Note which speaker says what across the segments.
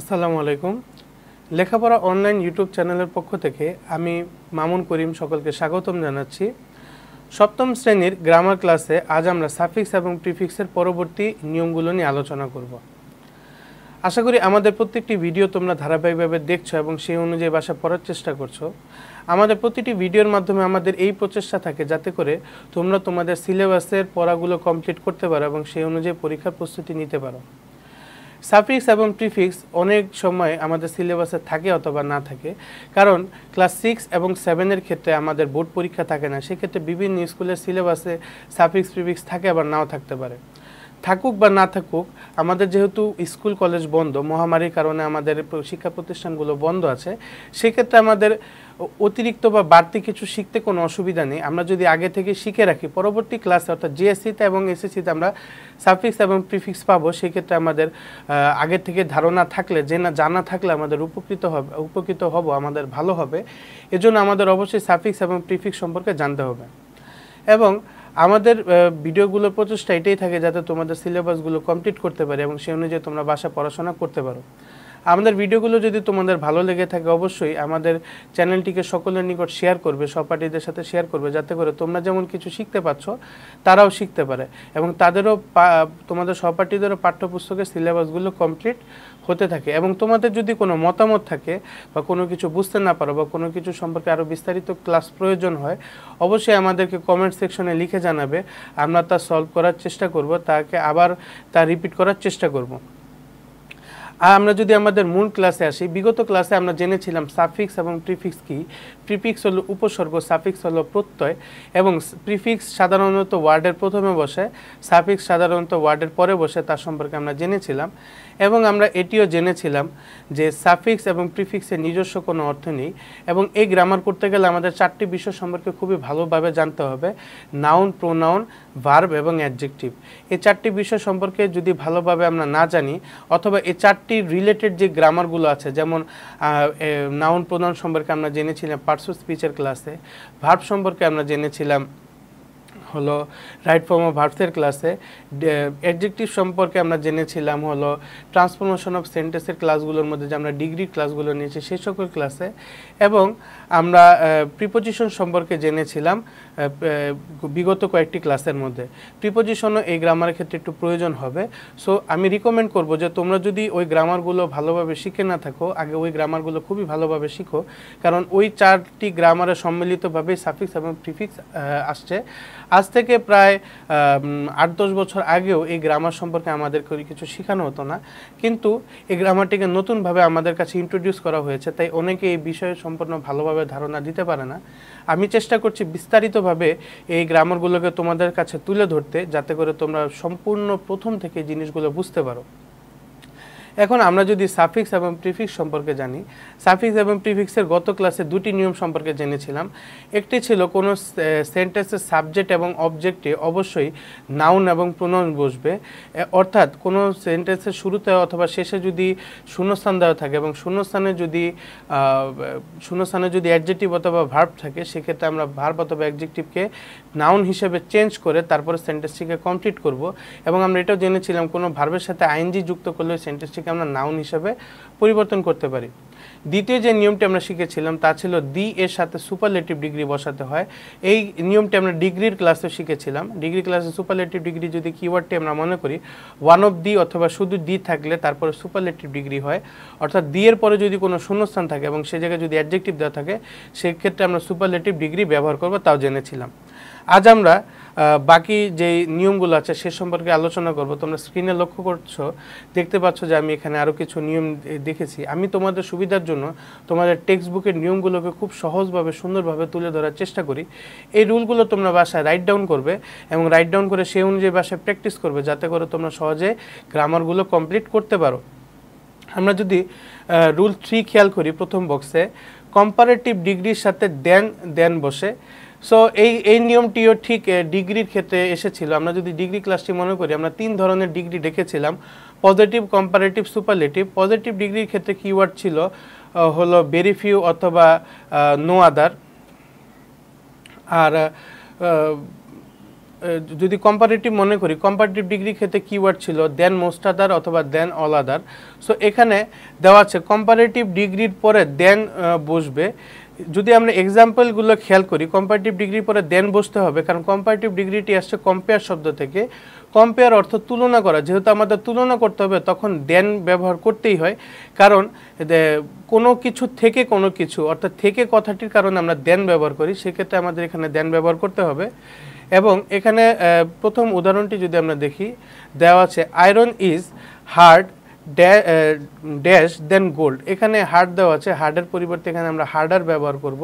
Speaker 1: আসসালামু আলাইকুম। লেখাপড়া অনলাইন ইউটিউব চ্যানেলের পক্ষ থেকে আমি মামুন করিম সকলকে স্বাগতম জানাচ্ছি। সপ্তম শ্রেণীর গ্রামার ক্লাসে আজ আমরা সাফিক্স এবং প্রিফিক্সের পরবর্তী নিয়মগুলো নিয়ে আলোচনা করব। আশা করি আমাদের প্রত্যেকটি ভিডিও তোমরা ধারাবাহিকভাবে দেখছো এবং সেই অনুযায়ী ভাষা পড়ার চেষ্টা করছো। আমাদের প্রতিটি ভিডিওর মাধ্যমে আমাদের এই প্রচেষ্টা থাকে যাতে করে তোমরা তোমাদের সিলেবাসের পড়াগুলো কমপ্লিট করতে পারো এবং সেই অনুযায়ী পরীক্ষার প্রস্তুতি নিতে পারো। সাফিক্স এবং প্রিফিক্স অনেক সময় আমাদের সিলেবাসে থাকে অথবা না থাকে, কারণ ক্লাস 6 এবং 7-এর ক্ষেত্রে আমাদের বোর্ড পরীক্ষা থাকে না। সেক্ষেত্রে বিভিন্ন স্কুলের সিলেবাসে সাফিক্স প্রিফিক্স থাকে আবার নাও থাকতে পারে। থাকুক বা না থাকুক, আমাদের যেহেতু স্কুল কলেজ বন্ধ, মহামারীর কারণে আমাদের শিক্ষা প্রতিষ্ঠানগুলো বন্ধ আছে, সেক্ষেত্রে আমাদের অতিরিক্ত বা বাড়তি কিছু শিখতে কোনো অসুবিধা নেই। আমরা যদি আগে থেকে শিখে রাখি, পরবর্তী ক্লাসে অর্থাৎ জিএসসিতে এবং এসএসসিতে আমরা সাফিক্স এবং প্রিফিক্স পাবো। সেক্ষেত্রে আমাদের আগে থেকে ধারণা থাকলে, জানা থাকলে আমাদের উপকৃত হব, আমাদের ভালো হবে। এজন্য আমাদের অবশ্যই সাফিক্স এবং প্রিফিক্স সম্পর্কে জানতে হবে। এবং আমাদের ভিডিওগুলোর প্রচেষ্টা এটাই থাকে যাতে তোমাদের সিলেবাসগুলো কমপ্লিট করতে পারে এবং সেই অনুযায়ী তোমরা বাসায় পড়াশোনা করতে পারো। আমাদের ভিডিওগুলো যদি তোমাদের ভালো লেগে থাকে, অবশ্যই আমাদের চ্যানেলটিকে সকলের নিকট শেয়ার করবে, সহপাঠীদের সাথে শেয়ার করবে, যাতে করে তোমরা যেমন কিছু শিখতে পারছো তারাও শিখতে পারে এবং তোমাদের সহপাঠীদেরও পাঠ্যপুস্তকের সিলেবাসগুলো কমপ্লিট হতে থাকে। এবং তোমাদের যদি কোনো মতামত থাকে বা কোনো কিছু বুঝতে না পারো বা কোনো কিছু সম্পর্কে আরও বিস্তারিত ক্লাস প্রয়োজন হয়, অবশ্যই আমাদেরকে কমেন্ট সেকশনে লিখে জানাবে। আমরা তা সলভ করার চেষ্টা করব, তা রিপিট করার চেষ্টা করব। আমরা যদি আমাদের মূল ক্লাসে আসি, বিগত ক্লাসে আমরা জেনেছিলাম সাফিক্স এবং প্রিফিক্স কি। প্রিফিক্স হলো উপসর্গ, সাফিক্স হলো প্রত্যয় এবং প্রিফিক্স সাধারণত ওয়ার্ডের প্রথমে বসে, সাফিক্স সাধারণত ওয়ার্ডের পরে বসে, তার সম্পর্কে আমরা জেনেছিলাম। এবং আমরা এটিও জেনেছিলাম যে সাফিক্স এবং প্রিফিক্সের নিজস্ব কোনো অর্থ নেই এবং এই গ্রামার করতে গেলে আমাদের 4টি বিষয় সম্পর্কে খুবই ভালোভাবে জানতে হবে: নাউন, প্রোনাউন, ভার্ব এবং অ্যাডজেক্টিভ। এই 4টি বিষয় সম্পর্কে যদি ভালোভাবে আমরা না জানি, অথবা এই 4টি রিলেটেড যে গ্রামারগুলো আছে, যেমন নাউন প্রোনাউন সম্পর্কে আমরা জেনেছিলাম পার্টস অফ স্পিচের ক্লাসে, ভার্ব সম্পর্কে আমরা জেনেছিলাম হলো রাইট ফর্ম অফ ভার্বসের ক্লাসে, অ্যাডজেক্টিভ সম্পর্কে আমরা জেনেছিলাম হলো ট্রান্সফরমেশন অফ সেন্টেন্সের ক্লাসগুলোর মধ্যে, যে আমরা ডিগ্রি ক্লাসগুলো নিয়েছি সেই সকল ক্লাসে, এবং আমরা প্রিপোজিশন সম্পর্কে জেনেছিলাম বিগত কয়েকটি ক্লাসের মধ্যে। প্রিপোজিশনও এই গ্রামারের ক্ষেত্রে একটু প্রয়োজন হবে। সো আমি রিকমেন্ড করব যে তোমরা যদি ওই গ্রামারগুলো ভালোভাবে শিখে না থাকো, আগে ওই গ্রামারগুলো খুবই ভালোভাবে শিখো, কারণ ওই 4টি গ্রামারে সম্মিলিতভাবেই সাফিক্স এবং প্রিফিক্স আসছে। আজ থেকে প্রায় 8-10 বছর আগেও এই গ্রামার সম্পর্কে আমাদেরকে কিছু শেখানো হতো না, কিন্তু এই গ্রামারটিকে নতুনভাবে আমাদের কাছে ইন্ট্রোডিউস করা হয়েছে, তাই অনেকে এই বিষয়ে সম্পূর্ণ ভালোভাবে ধারণা দিতে পারে না। আমি চেষ্টা করছি বিস্তারিতভাবে এই গ্রামারগুলোকে তোমাদের কাছে তুলে ধরতে, যাতে করে তোমরা সম্পূর্ণ প্রথম থেকে জিনিসগুলো বুঝতে পারো। এখন আমরা যদি সাফিক্স এবং প্রিফিক্স সম্পর্কে জানি, সাফিক্স এবং প্রিফিক্সের গত ক্লাসে 2টি নিয়ম সম্পর্কে জেনেছিলাম। একটি ছিল কোনো সেন্টেন্সের সাবজেক্ট এবং অবজেক্টে অবশ্যই নাউন এবং প্রোনাউন বসবে, অর্থাৎ কোনো সেন্টেন্সের শুরুতে অথবা শেষে যদি শূন্যস্থান দেওয়া থাকে এবং শূন্যস্থানে যদি অ্যাডজেক্টিভ অথবা ভার্ব থাকে, সেক্ষেত্রে আমরা ভার্ব অথবা অ্যাডজেক্টিভকে নাউন হিসেবে চেঞ্জ করে তারপরে সেন্টেন্সটিকে কমপ্লিট করব। এবং আমরা এটাও জেনেছিলাম কোনো ভার্বের সাথে আইএনজি যুক্ত করলে সেন্টেন্সটিকে আমরা নাউন হিসেবে পরিবর্তন করতে পারি। দ্বিতীয় যে নিয়মটি আমরা শিখেছিলাম তা ছিল দি এর সাথে সুপারলেটিভ ডিগ্রি বসাতে হয়। এই নিয়মটি আমরা ডিগ্রির ক্লাসে শিখেছিলাম। ডিগ্রি ক্লাসে সুপারলেটিভ ডিগ্রি যদি কিওয়ার্ডটি আমরা মনে করি, ওয়ান অফ দি অথবা শুধু দি থাকলে তারপরে সুপারলেটিভ ডিগ্রি হয়, অর্থাৎ দি এর পরে যদি কোনো শূন্যস্থান থাকে এবং সে জায়গায় যদি অ্যাডজেক্টিভ দেওয়া থাকে, সেক্ষেত্রে আমরা সুপারলেটিভ ডিগ্রি ব্যবহার করব, তাও জেনেছিলাম। আজ আমরা বাকি যে নিয়মগুলো আছে সে সম্পর্কে আলোচনা করব। তোমরা স্ক্রিনে লক্ষ্য করছো, দেখতে পাচ্ছ যে আমি এখানে আরও কিছু নিয়ম দেখেছি। আমি তোমাদের সুবিধার জন্য তোমাদের টেক্সট বুকের নিয়মগুলোকে খুব সহজভাবে সুন্দরভাবে তুলে ধরার চেষ্টা করি। এই রুলগুলো তোমরা বাসায় রাইট ডাউন করবে এবং রাইট ডাউন করে সেই অনুযায়ী বাসায় প্র্যাকটিস করবে, যাতে করে তোমরা সহজে গ্রামারগুলো কমপ্লিট করতে পারো। আমরা যদি রুল 3 খেয়াল করি, প্রথম বক্সে কম্পারেটিভ ডিগ্রির সাথে দেন বসে। সো এই নিয়মটিও ঠিক ডিগ্রির ক্ষেত্রে এসেছিল। আমরা যদি ডিগ্রি ক্লাসটি মনে করি, আমরা 3 ধরনের ডিগ্রি দেখেছিলাম: পজিটিভ, কম্পারেটিভ, সুপারলেটিভ। পজিটিভ ডিগ্রির ক্ষেত্রে কিওয়ার্ড ছিল হলো ভেরি ফিউ অথবা নো আদার। আর যদি কম্পারেটিভ মনে করি, কম্পারেটিভ ডিগ্রি ক্ষেত্রে কিওয়ার্ড ছিল দেন মোস্ট আদার অথবা দেন অল আদার। সো এখানে দেওয়া আছে কম্পারেটিভ ডিগ্রির পরে দেন বসবে। যদি আমরা এক্সাম্পলগুলো খেয়াল করি, কম্পারেটিভ ডিগ্রির পরে দেন বসতে হবে, কারণ কম্পারেটিভ ডিগ্রিটি আসছে কম্পেয়ার শব্দ থেকে। কম্পেয়ার অর্থ তুলনা করা, যেহেতু আমাদের তুলনা করতে হবে তখন দেন ব্যবহার করতেই হয়, কারণ কোনো কিছু থেকে কোনো কিছু, অর্থাৎ থেকে কথাটির কারণে আমরা দেন ব্যবহার করি, সেক্ষেত্রে আমাদের এখানে দেন ব্যবহার করতে হবে। এবং এখানে প্রথম উদাহরণটি যদি আমরা দেখি, দেওয়া আছে iron is hard dash than gold. এখানে হার্ড দেওয়া আছে, হার্ডের পরিবর্তে এখানে আমরা হার্ডার ব্যবহার করব,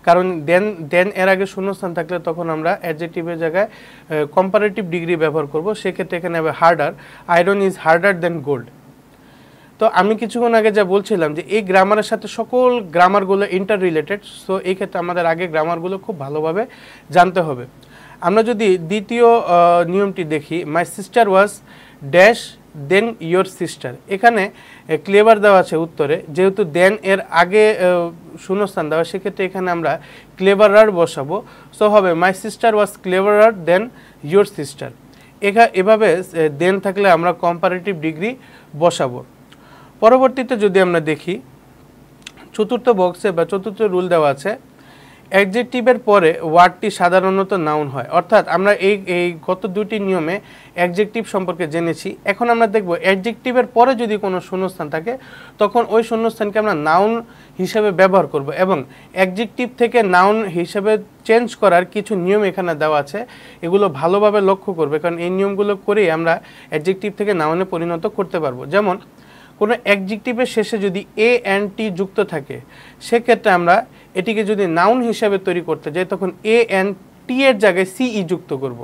Speaker 1: কারণ দেন এর আগে শূন্যস্থান থাকলে তখন আমরা অ্যাডজেক্টিভের জায়গায় কম্পারেটিভ ডিগ্রি ব্যবহার করব, সেক্ষেত্রে এখানে হবে harder. Iron is harder then gold. তো আমি কিছুক্ষণ আগে যা বলছিলাম যে এই গ্রামারের সাথে সকল গ্রামারগুলো ইন্টার রিলেটেড, সো এই ক্ষেত্রে আমাদের আগে গ্রামারগুলো খুব ভালোভাবে জানতে হবে। আমরা যদি দ্বিতীয় নিয়মটি দেখি, my sister was dash than your sister. এখানে ক্লেভার দেওয়া আছে উত্তরে, যেহেতু দেন এর আগে শূন্যস্থান দেওয়া, সেক্ষেত্রে এখানে আমরা ক্লেভারার বসাবো। সো হবে my sister was cleverer than your sister. এভাবে দেন থাকলে আমরা কম্পারেটিভ ডিগ্রি বসাবো। পরবর্তীতে যদি আমরা দেখি, চতুর্থ বক্সে বা চতুর্থ রুল দেওয়া আছে, অ্যাডজেক্টিভের পরে ওয়ার্ডটি সাধারণত নাউন হয়। অর্থাৎ আমরা এই গত দুটি নিয়মে অ্যাডজেক্টিভ সম্পর্কে জেনেছি। এখন আমরা দেখব অ্যাডজেক্টিভের পরে যদি কোনো শূন্যস্থান থাকে তখন ওই শূন্যস্থানকে আমরা নাউন হিসেবে ব্যবহার করব, এবং অ্যাডজেক্টিভ থেকে নাউন হিসেবে চেঞ্জ করার কিছু নিয়ম এখানে দেওয়া আছে। এগুলো ভালোভাবে লক্ষ্য করবে, কারণ এই নিয়মগুলো করেই আমরা অ্যাডজেক্টিভ থেকে নাউনে পরিণত করতে পারবো। যেমন কোনো অ্যাডজেক্টিভের শেষে যদি এ এন টি যুক্ত থাকে, সেক্ষেত্রে আমরা এটিকে যদি নাউন হিসাবে তৈরি করতে যাই তখন এ এন টি এর জায়গায় সিই যুক্ত করব।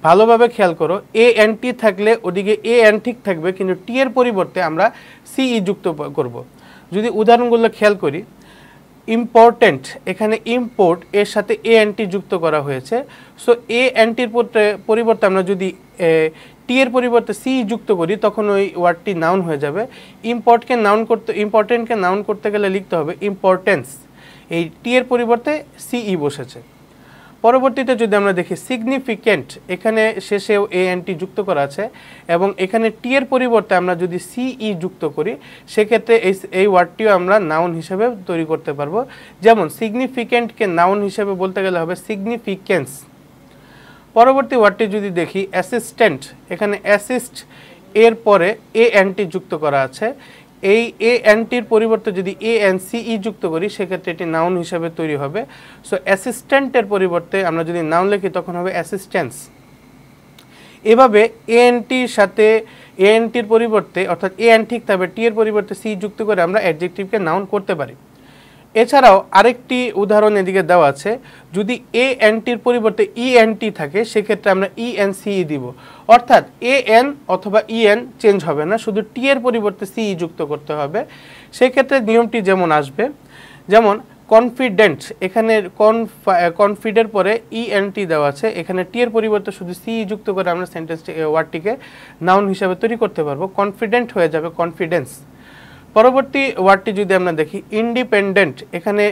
Speaker 1: ভালোভাবে খেয়াল করো, এ এন টি থাকলে ওদিকে এ এন ঠিক থাকবে, কিন্তু টি এর পরিবর্তে আমরা সিই যুক্ত করব। যদি উদাহরণগুলো খেয়াল করি, ইম্পর্ট্যান্ট, এখানে ইম্পোর্ট এর সাথে এ এন টি যুক্ত করা হয়েছে। সো এ এন টির পরিবর্তে আমরা যদি টি এর পরিবর্তে সি যুক্ত করি তখন ওই ওয়ার্ডটি নাউন হয়ে যাবে। ইম্পর্টেন্টকে নাউন করতে গেলে লিখতে হবে ইম্পর্টেন্স, এই টি এর পরিবর্তে সিই বসেছে। পরবর্তীতে যদি আমরা দেখি সিগনিফিক্যান্ট, এখানে শেষেও এ এন টি যুক্ত করা আছে, এবং এখানে টি এর পরিবর্তে আমরা যদি সিই যুক্ত করি সেক্ষেত্রে এই ওয়ার্ডটিও আমরা নাউন হিসেবে তৈরি করতে পারবো। যেমন সিগনিফিক্যান্টকে নাউন হিসেবে বলতে গেলে হবে সিগনিফিক্যান্স। পরবর্তী ওয়ার্ডটি যদি দেখি অ্যাসিস্ট্যান্ট, এখানে অ্যাসিস্ট এর পরে এ এন টি যুক্ত করা আছে। এই এ এন টির পরিবর্তে যদি এ এন সিই যুক্ত করি সেক্ষেত্রে এটি নাউন হিসাবে তৈরি হবে। সো অ্যাসিস্ট্যান্টের পরিবর্তে আমরা যদি নাউন লিখি তখন হবে অ্যাসিস্ট্যান্স। এভাবে এ এন টির সাথে এ এন টির পরিবর্তে, অর্থাৎ এ এন ঠিক থাকবে, টি এর পরিবর্তে সি যুক্ত করে আমরা অ্যাডজেক্টিভকে নাউন করতে পারি। এছাড়াও আরেকটি উদাহরণ এদিকে দেওয়া আছে, যদি এ এন টির পরিবর্তে ই এন টি থাকে সেক্ষেত্রে আমরা ই এন সিই দিব। অর্থাৎ এ এন অথবা ই এন চেঞ্জ হবে না, শুধু টি এর পরিবর্তে সিই যুক্ত করতে হবে। সেক্ষেত্রে নিয়মটি যেমন আসবে, যেমন কনফিডেন্ট, এখানে কনফিডের পরে ই এন টি দেওয়া আছে, এখানে টি এর পরিবর্তে শুধু সিই যুক্ত করে আমরা সেন্টেন্সটি ওয়ার্ডটিকে নাউন হিসাবে তৈরি করতে পারবো। কনফিডেন্ট হয়ে যাবে কনফিডেন্স। পরবর্তী ওয়ার্ডটি যদি আমরা দেখি ইন্ডিপেন্ডেন্ট, এখানে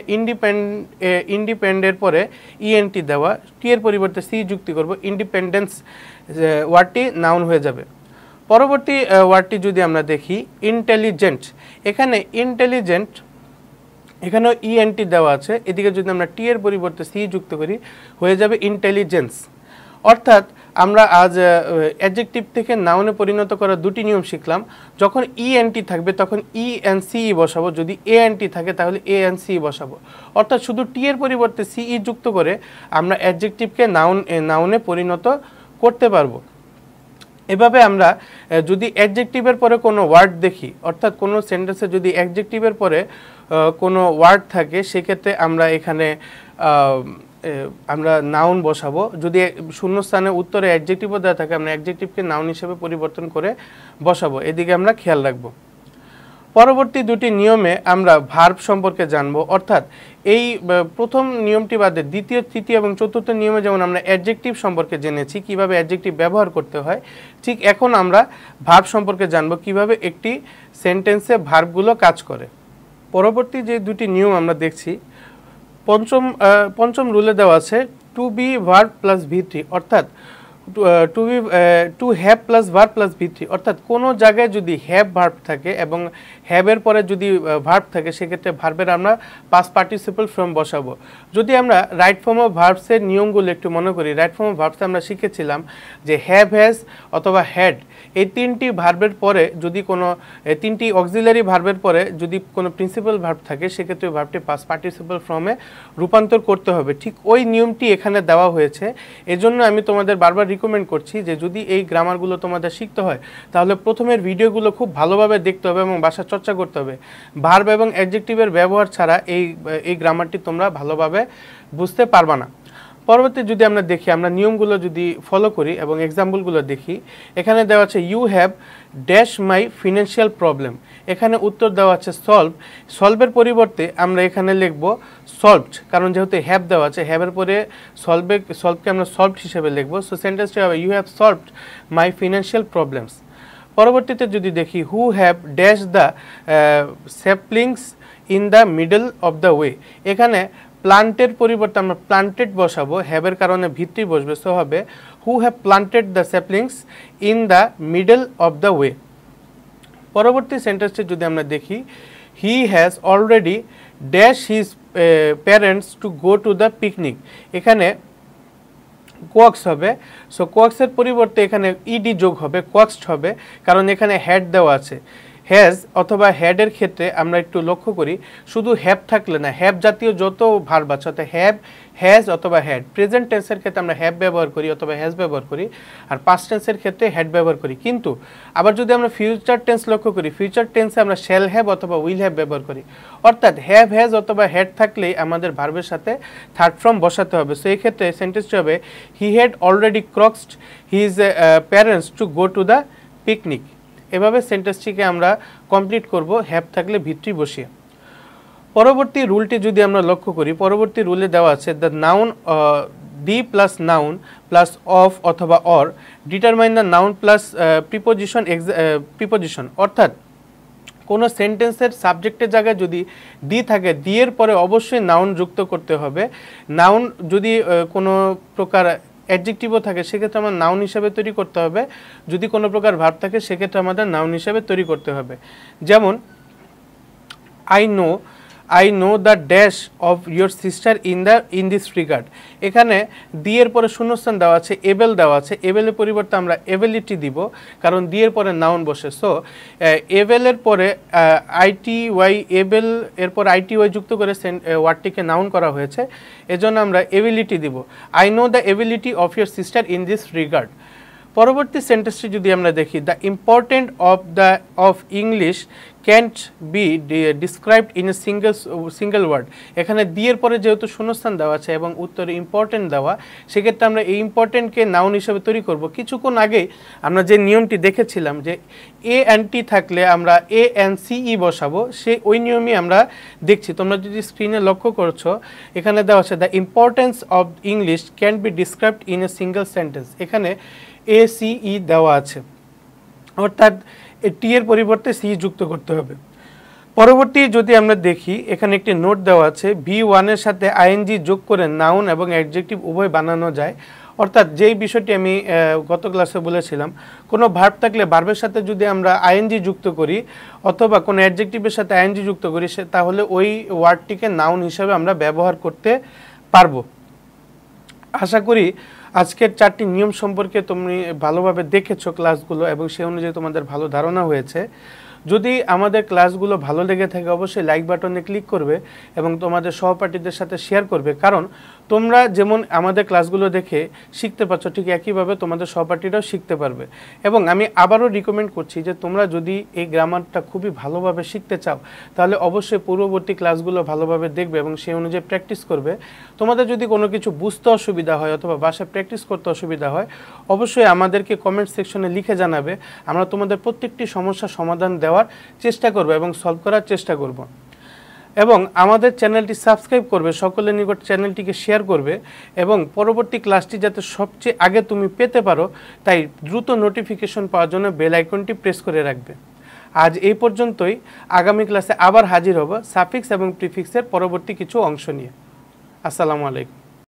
Speaker 1: ইন্ডিপেন্ডেন্টের পরে ইএনটি দেওয়া, টি এর পরিবর্তে সি যুক্তি করব, ইন্ডিপেন্ডেন্স ওয়ার্ডটি নাউন হয়ে যাবে। পরবর্তী ওয়ার্ডটি যদি আমরা দেখি ইন্টেলিজেন্ট, এখানে ইন্টেলিজেন্ট এখানেও ইএনটি দেওয়া আছে, এদিকে যদি আমরা টি এর পরিবর্তে সি যুক্ত করি হয়ে যাবে ইন্টেলিজেন্স। অর্থাৎ আমরা আজ অ্যাডজেক্টিভ থেকে নাউনে পরিণত করার দুটি নিয়ম শিখলাম। যখন ইএনটি থাকবে তখন ইএনসিই বসাবো, যদি এএনটি থাকে তাহলে এএনসিই বসাবো। অর্থাৎ শুধু টি এর পরিবর্তে সিই যুক্ত করে আমরা অ্যাডজেক্টিভকে নাউনে পরিণত করতে পারবো। এভাবে আমরা যদি অ্যাডজেক্টিভের পরে কোনো ওয়ার্ড দেখি, অর্থাৎ কোনো সেন্টেন্সে যদি অ্যাডজেক্টিভের পরে কোনো ওয়ার্ড থাকে সেক্ষেত্রে আমরা এখানে আমরা নাউন বসাবো। যদি শূন্যস্থানে উত্তরে অ্যাডজেক্টিভও দেওয়া থাকে আমরা অ্যাডজেক্টিভকে নাউন হিসেবে পরিবর্তন করে বসাবো, এদিকে আমরা খেয়াল রাখবো। পরবর্তী দুটি নিয়মে আমরা ভার্ব সম্পর্কে জানবো। অর্থাৎ এই প্রথম নিয়মটি বাদে দ্বিতীয়, তৃতীয় এবং চতুর্থ নিয়মে যেমন আমরা অ্যাডজেক্টিভ সম্পর্কে জেনেছি কিভাবে অ্যাডজেক্টিভ ব্যবহার করতে হয়, ঠিক এখন আমরা ভার্ব সম্পর্কে জানবো কিভাবে একটি সেন্টেন্সে ভার্বগুলো কাজ করে। পরবর্তী যে দুটি নিয়ম আমরা দেখছি, পঞ্চম রুলে দেওয়া আছে two be verb plus V3, অর্থাৎ to have plus verb plus V3 অর্থাৎ কোনো জায়গায় যদি হ্যাভ ভার্ব থাকে এবং হ্যাভের পরে যদি ভার্ব থাকে সেক্ষেত্রে ভার্বের আমরা পাস্ট পার্টিসিপল ফর্ম বসাবো। যদি আমরা রাইট ফর্ম অফ ভার্বসের নিয়মগুলো একটু মনে করি, রাইট ফর্ম অফ ভার্বসে আমরা শিখেছিলাম যে হ্যাভ, হ্যাজ অথবা হ্যাড এই তিনটি ভার্বের পরে যদি কোনো তিনটি অক্সিলারি ভার্বের পরে যদি কোনো প্রিন্সিপাল ভার্ব থাকে সেক্ষেত্রে ভার্বটি পাস্ট পার্টিসিপল ফর্মে রূপান্তর করতে হবে। ঠিক ওই নিয়মটি এখানে দেওয়া হয়েছে। এজন্য আমি তোমাদের বারবার রিকমেন্ড করছি যে যদি এই গ্রামারগুলো তোমাদের শিখতে হয় তাহলে প্রথমের ভিডিওগুলো খুব ভালোভাবে দেখতে হবে এবং ভাষা চর্চা করতে হবে। ভার্ব এবং অ্যাডজেক্টিভের ব্যবহার ছাড়া এই গ্রামারটি তোমরা ভালোভাবে বুঝতে পারবা না। পরবর্তী যদি আমরা দেখি, আমরা নিয়মগুলো যদি ফলো করি এবং এক্সাম্পলগুলো দেখি, এখানে দেওয়া আছে you have dash my financial problem. এখানে উত্তর দেওয়া আছে সলভ। সলভের পরিবর্তে আমরা এখানে লিখব সলভড, কারণ যেহেতু হ্যাভ দেওয়া আছে হ্যাভের পরে সলভকে আমরা সলভড হিসেবে লিখব। সো সেন্টেন্সটি হবে you have solved my financial problems. পরবর্তীতে যদি দেখি who have dash the saplings in the middle of the way. এখানে প্লান্টের পরিবর্তে আমরা প্লান্টেড বসাবো, হ্যাভের কারণে ভিত্তি বসবে। সো হবে who have planted the saplings in the middle of the way. পরবর্তী সেন্টেন্সটি যদি আমরা দেখি he has already dash his parents to go to the picnic. এখানে কোয়াক্স হবে। সো কোয়াক্সের পরিবর্তে এখানে ইডি যোগ হবে, কোয়াক্সড হবে, কারণ এখানে হ্যাড দেওয়া আছে। হ্যাজ অথবা হ্যাডের ক্ষেত্রে আমরা একটু লক্ষ্য করি শুধু হ্যাভ থাকলে না, হ্যাভ জাতীয় যত ভার্ব আছে অর্থাৎ হ্যাভ, হ্যাজ অথবা হ্যাড। প্রেজেন্ট টেন্সের ক্ষেত্রে আমরা হ্যাভ ব্যবহার করি অথবা হ্যাজ ব্যবহার করি, আর পাস্ট টেন্সের ক্ষেত্রে হ্যাড ব্যবহার করি। কিন্তু আবার যদি আমরা ফিউচার টেন্স লক্ষ্য করি, ফিউচার টেন্সে আমরা শ্যাল হ্যাভ অথবা উইল হ্যাভ ব্যবহার করি। অর্থাৎ হ্যাভ, হ্যাজ অথবা হ্যাড থাকলেই আমাদের ভার্বের সাথে থার্ড ফর্ম বসাতে হবে। সো এই ক্ষেত্রে সেন্টেন্সটি হবে he had already coaxed his parents to go to the picnic. এভাবে সেন্টেন্সটিকে আমরা কমপ্লিট করব হ্যাভ থাকলে ভিত্তি বসিয়ে। পরবর্তী রুলটি যদি আমরা লক্ষ্য করি, পরবর্তী রুলে দেওয়া আছে the noun the plus noun plus of অথবা or determine the noun plus preposition. অর্থাৎ কোনো সেন্টেন্সের সাবজেক্টের জায়গায় যদি দি থাকে, দি এর পরে অবশ্যই নাউন যুক্ত করতে হবে। নাউন যদি কোনো প্রকার অ্যাডজেক্টিভও থাকে সেক্ষেত্রে আমার নাউন হিসাবে তৈরি করতে হবে। যদি কোনো প্রকার ভার্ব থাকে সেক্ষেত্রে আমাদের নাউন হিসাবে তৈরি করতে হবে। যেমন I know the dash of your sister in this regard. এখানে দি এর পরে শূন্যস্থান দেওয়া আছে, এবেল দেওয়া আছে। এবেলের পরিবর্তে আমরা এবিলিটি দিব, কারণ দি এর পরে নাউন বসে। সো এবেলের পরে আইটিওয়াই, এবেল এরপর আইটিওয়াই যুক্ত করে ওয়ার্ডটিকে নাউন করা হয়েছে, এজন্য আমরা এবিলিটি দিব। I know the ability of your sister in this regard. পরবর্তী সেন্টেন্সটি যদি আমরা দেখি the important of English can't be described in a single word. এখানে দি এর পরে যেহেতু শূন্যস্থান দেওয়া আছে এবং উত্তরে ইম্পর্টেন্ট দেওয়া, সেক্ষেত্রে আমরা এই ইম্পর্টেন্টকে নাউন হিসেবে তৈরি করব। কিছুক্ষণ আগেই আমরা যে নিয়মটি দেখেছিলাম যে এ অ্যান্ড টি থাকলে আমরা এ অ্যান্ড সিই বসাবো, ওই নিয়মই আমরা দেখছি। তোমরা যদি স্ক্রিনে লক্ষ্য করছো এখানে দেওয়া আছে the importance of English can be described in a single sentence. এখানে এ সিই দেওয়া আছে, অর্থাৎ টি এর পরিবর্তে সি যুক্ত করতে হবে। পরবর্তী যদি আমরা দেখি এখানে একটি নোট দেওয়া আছে V1 এর সাথে আইএনজি যোগ করে নাউন এবং অ্যাডজেক্টিভ উভয় বানানো যায়। অর্থাৎ যেই বিষয়টি আমি গত ক্লাসে বলেছিলাম, কোনো ভার্ব থাকলে ভার্বের সাথে যদি আমরা আইএনজি যুক্ত করি অথবা কোনো অ্যাডজেক্টিভের সাথে আইএনজি যুক্ত করি তাহলে ওই ওয়ার্ডটিকে নাউন হিসাবে আমরা ব্যবহার করতে পারবো। আশা করি আজকের 4টি নিয়ম সম্পর্কে তুমি ভালোভাবে দেখেছো ক্লাসগুলো এবং সেই অনুযায়ী তোমাদের ভালো ধারণা হয়েছে। যদি আমাদের ক্লাসগুলো ভালো লেগে থাকে অবশ্যই লাইক বাটনে ক্লিক করবে এবং তোমাদের সহপাঠীদের সাথে শেয়ার করবে, কারণ তোমরা যেমন আমাদের ক্লাসগুলো দেখে শিখতে পারছো ঠিক একইভাবে তোমাদের সহপাঠীরাও শিখতে পারবে। এবং আমি আবারও রিকমেন্ড করছি যে তোমরা যদি এই গ্রামারটা খুবই ভালোভাবে শিখতে চাও তাহলে অবশ্যই পূর্ববর্তী ক্লাসগুলো ভালোভাবে দেখবে এবং সেই অনুযায়ী প্র্যাকটিস করবে। তোমাদের যদি কোনো কিছু বুঝতে অসুবিধা হয় অথবা বাসায় প্র্যাকটিস করতে অসুবিধা হয় অবশ্যই আমাদেরকে কমেন্ট সেকশনে লিখে জানাবে। আমরা তোমাদের প্রত্যেকটি সমস্যার সমাধান দেওয়ার চেষ্টা করব এবং সলভ করার চেষ্টা করব। এবং আমাদের চ্যানেলটি সাবস্ক্রাইব করবে, সকলের নিকট চ্যানেলটিকে শেয়ার করবে এবং পরবর্তী ক্লাসটি যাতে সবচেয়ে আগে তুমি পেতে পারো তাই দ্রুত নোটিফিকেশন পাওয়ার জন্য বেল আইকনটি প্রেস করে রাখবে। আজ এই পর্যন্তই। আগামী ক্লাসে আবার হাজির হব সাফিক্স এবং প্রিফিক্সের পরবর্তী কিছু অংশ নিয়ে। আসসালামু আলাইকুম।